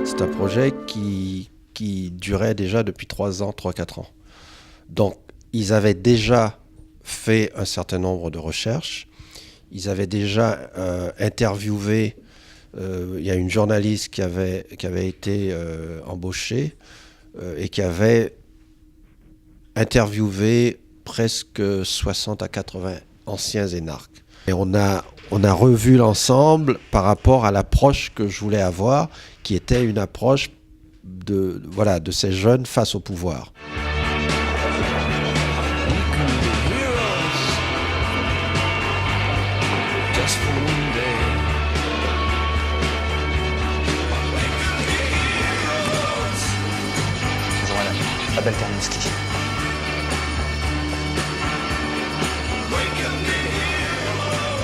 C'est un projet qui durait déjà depuis 3 ans, 3-4 ans. Donc, ils avaient déjà fait un certain nombre de recherches. Ils avaient déjà interviewé. Il y a une journaliste qui avait été embauchée et qui avait interviewé presque 60 à 80 anciens énarques. Et on a revu l'ensemble par rapport à l'approche que je voulais avoir, qui était une approche de ces jeunes face au pouvoir. Abel Terminski.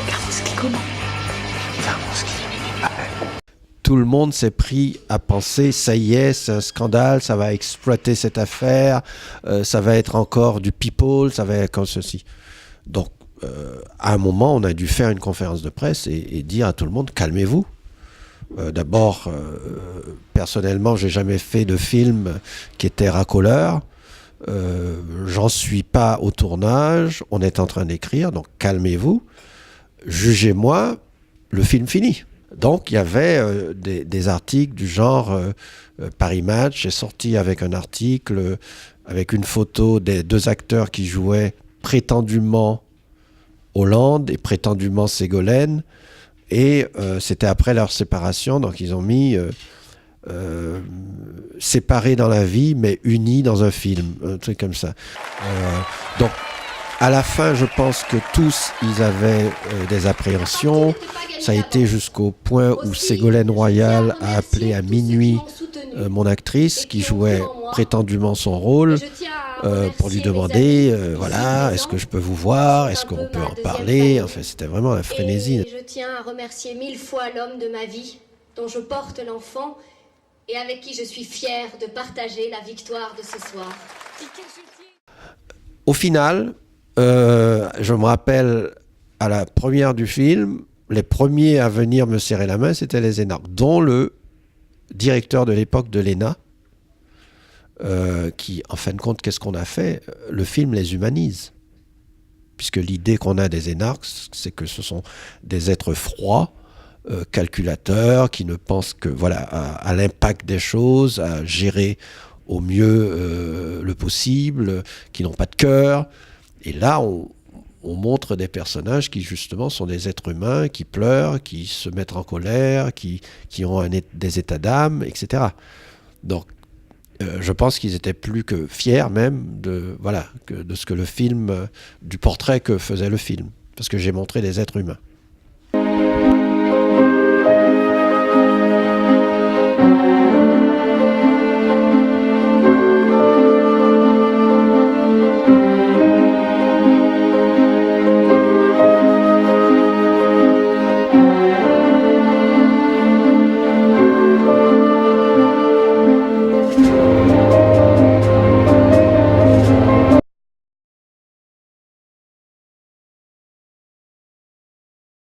Terminski comment? Terminski. Abel. Tout le monde s'est pris à penser, ça y est, c'est un scandale, ça va exploiter cette affaire, ça va être encore du people, ça va être comme ceci. Donc, à un moment, on a dû faire une conférence de presse et dire à tout le monde, calmez-vous. D'abord, personnellement, j'ai jamais fait de film qui était racoleur. J'en suis pas au tournage. On est en train d'écrire, donc calmez-vous. Jugez-moi le film fini. Donc, il y avait des articles du genre Paris Match est sorti avec un article avec une photo des deux acteurs qui jouaient prétendument Hollande et prétendument Ségolène. Et c'était après leur séparation, donc ils ont mis séparés dans la vie, mais unis dans un film, un truc comme ça. Donc, à la fin, je pense que tous, ils avaient des appréhensions. Ça a été jusqu'au point où Ségolène Royal a appelé à minuit mon actrice qui jouait prétendument son rôle pour lui demander, voilà, est-ce que je peux vous voir, est-ce qu'on peut en parler. Enfin, c'était vraiment la frénésie. Et je tiens à remercier 1000 fois l'homme de ma vie, dont je porte l'enfant et avec qui je suis fière de partager la victoire de ce soir. Au final, je me rappelle à la première du film, les premiers à venir me serrer la main, c'était les énarques, dont le directeur de l'époque de l'ENA, qui, en fin de compte, qu'est-ce qu'on a fait? Le film les humanise. Puisque l'idée qu'on a des énarques, c'est que ce sont des êtres froids, calculateurs, qui ne pensent que à l'impact des choses, à gérer au mieux le possible, qui n'ont pas de cœur. Et là, on montre des personnages qui, justement, sont des êtres humains, qui pleurent, qui se mettent en colère, qui ont des états d'âme, etc. Donc, je pense qu'ils étaient plus que fiers même de ce que le film, du portrait que faisait le film. Parce que j'ai montré des êtres humains.